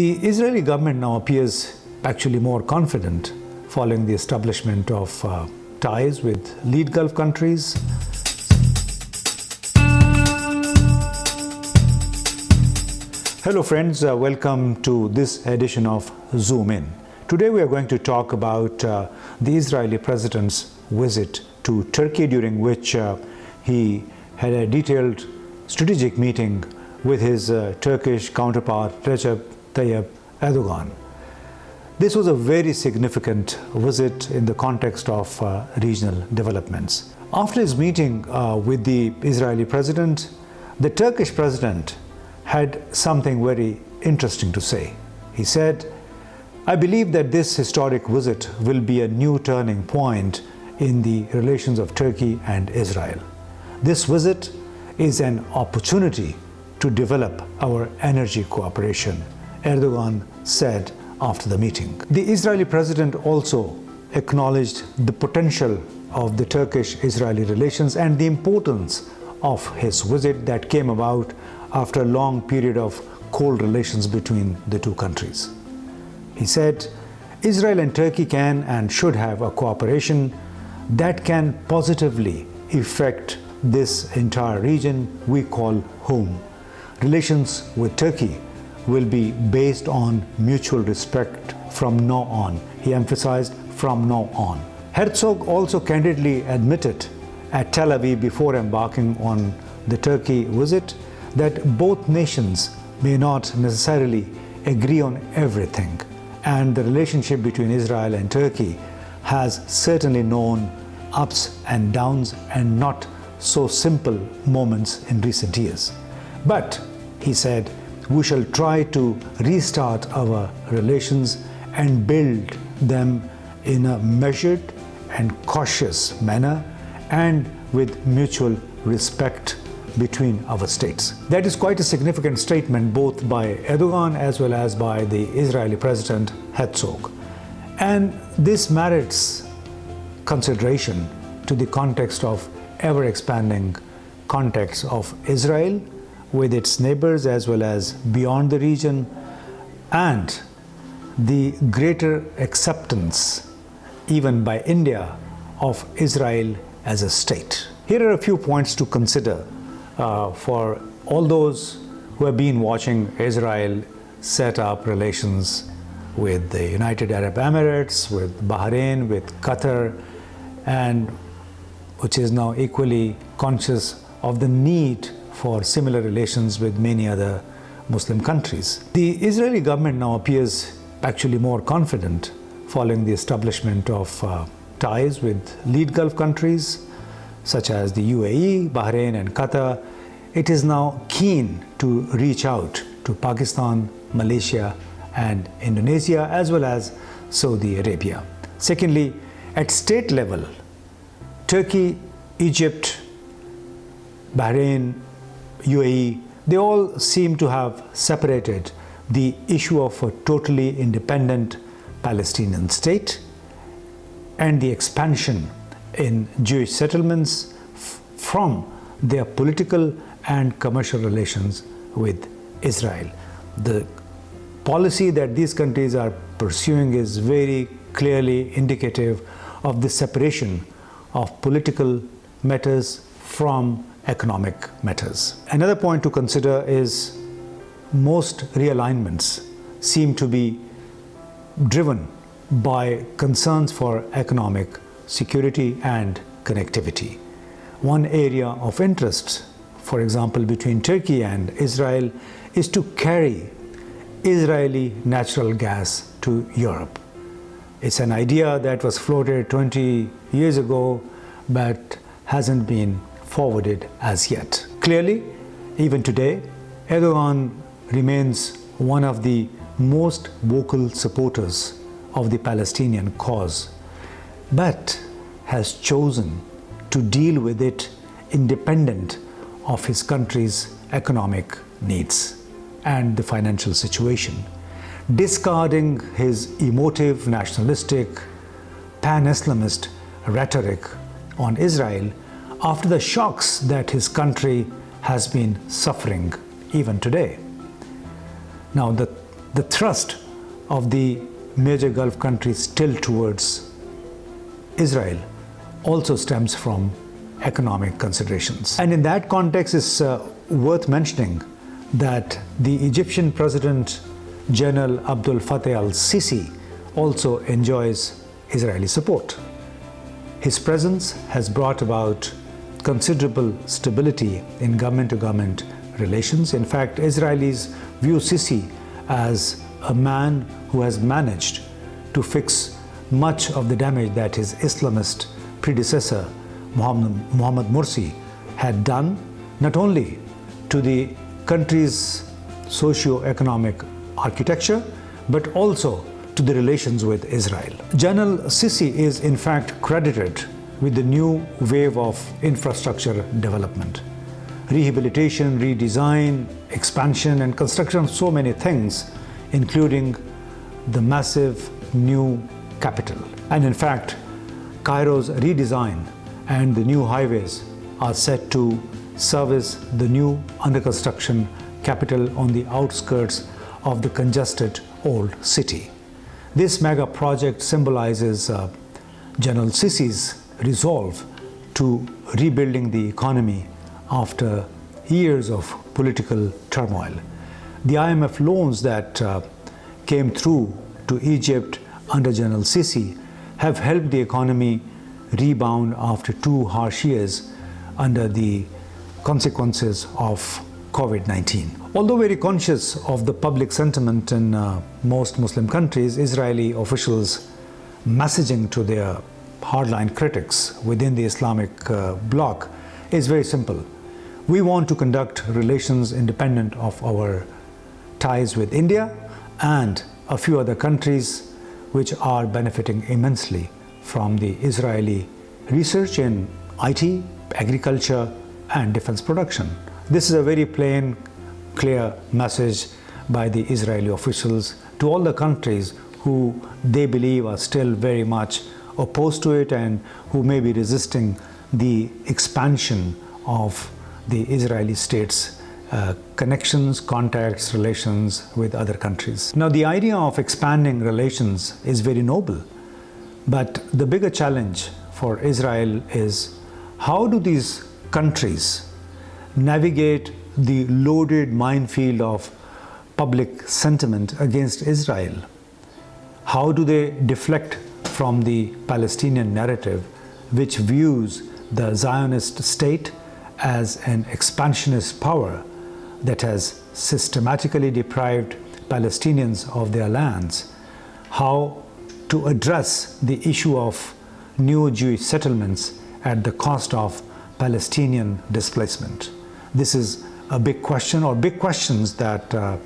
The Israeli government now appears actually more confident following the establishment of ties with lead Gulf countries. Hello friends, welcome to this edition of Zoom In. Today we are going to talk about the Israeli President's visit to Turkey, during which he had a detailed strategic meeting with his Turkish counterpart Recep Tayyip Erdogan. This was a very significant visit in the context of regional developments. After his meeting with the Israeli President, the Turkish President had something very interesting to say. He said, "I believe that this historic visit will be a new turning point in the relations of Turkey and Israel. This visit is an opportunity to develop our energy cooperation," Erdogan said after the meeting. The Israeli president also acknowledged the potential of the Turkish-Israeli relations and the importance of his visit that came about after a long period of cold relations between the two countries. He said, "Israel and Turkey can and should have a cooperation that can positively affect this entire region we call home. Relations with Turkey will be based on mutual respect from now on." He emphasized from now on. Herzog also candidly admitted at Tel Aviv before embarking on the Turkey visit that both nations may not necessarily agree on everything, and the relationship between Israel and Turkey has certainly known ups and downs and not so simple moments in recent years. But, he said, "we shall try to restart our relations and build them in a measured and cautious manner and with mutual respect between our states." That is quite a significant statement both by Erdogan as well as by the Israeli President Herzog. And this merits consideration to the context of ever-expanding context of Israel with its neighbors as well as beyond the region, and the greater acceptance even by India of Israel as a state. Here are a few points to consider for all those who have been watching Israel set up relations with the United Arab Emirates, with Bahrain, with Qatar, and which is now equally conscious of the need for similar relations with many other Muslim countries. The Israeli government now appears actually more confident following the establishment of ties with lead Gulf countries such as the UAE, Bahrain and Qatar. It is now keen to reach out to Pakistan, Malaysia and Indonesia as well as Saudi Arabia. Secondly, at state level, Turkey, Egypt, Bahrain, UAE, they all seem to have separated the issue of a totally independent Palestinian state and the expansion in Jewish settlements from their political and commercial relations with Israel. The policy that these countries are pursuing is very clearly indicative of the separation of political matters from economic matters. Another point to consider is most realignments seem to be driven by concerns for economic security and connectivity. One area of interest, for example, between Turkey and Israel is to carry Israeli natural gas to Europe. It's an idea that was floated 20 years ago but hasn't been forwarded as yet. Clearly, even today, Erdogan remains one of the most vocal supporters of the Palestinian cause, but has chosen to deal with it independent of his country's economic needs and the financial situation, discarding his emotive, nationalistic, pan-Islamist rhetoric on Israel after the shocks that his country has been suffering even today. Now, the the thrust of the major Gulf countries tilt towards Israel also stems from economic considerations. And in that context, it's worth mentioning that the Egyptian President General Abdel Fattah al-Sisi also enjoys Israeli support. His presence has brought about considerable stability in government-to-government relations. In fact, Israelis view Sisi as a man who has managed to fix much of the damage that his Islamist predecessor Mohamed Morsi had done, not only to the country's socio-economic architecture, but also to the relations with Israel. General Sisi is in fact credited with the new wave of infrastructure development, rehabilitation, redesign, expansion, and construction of so many things, including the massive new capital. And in fact, Cairo's redesign and the new highways are set to service the new under construction capital on the outskirts of the congested old city. This mega project symbolizes General Sisi's resolve to rebuilding the economy after years of political turmoil. The IMF loans that came through to Egypt under General Sisi have helped the economy rebound after 2 harsh years under the consequences of COVID-19. Although very conscious of the public sentiment in most Muslim countries, Israeli officials' messaging to their hardline critics within the Islamic bloc is very simple. We want to conduct relations independent of our ties with India and a few other countries which are benefiting immensely from the Israeli research in IT, agriculture, and defense production. This is a very plain, clear message by the Israeli officials to all the countries who they believe are still very much opposed to it and who may be resisting the expansion of the Israeli state's connections, contacts, relations with other countries. Now, the idea of expanding relations is very noble, but the bigger challenge for Israel is how do these countries navigate the loaded minefield of public sentiment against Israel? How do they deflect from the Palestinian narrative, which views the Zionist state as an expansionist power that has systematically deprived Palestinians of their lands? How to address the issue of new Jewish settlements at the cost of Palestinian displacement? This is a big question, or big questions that the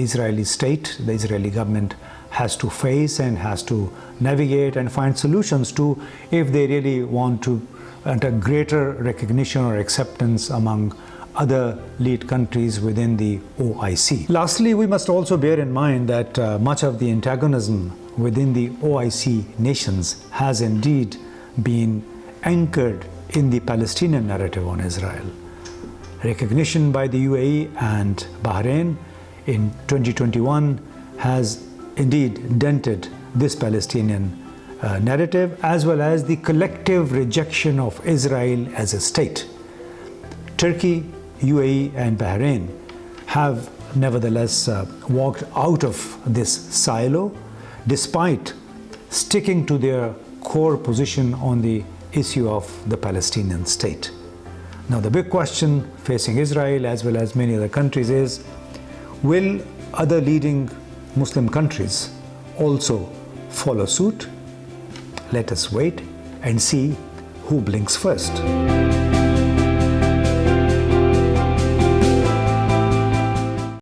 Israeli state, the Israeli government has to face and has to navigate and find solutions to if they really want to enter greater recognition or acceptance among other lead countries within the OIC. Lastly, we must also bear in mind that much of the antagonism within the OIC nations has indeed been anchored in the Palestinian narrative on Israel. Recognition by the UAE and Bahrain in 2021 has indeed dented this Palestinian narrative, as well as the collective rejection of Israel as a state. Turkey, UAE, and Bahrain have nevertheless walked out of this silo despite sticking to their core position on the issue of the Palestinian state. Now, the big question facing Israel as well as many other countries is, will other leading Muslim countries also follow suit? Let us wait and see who blinks first.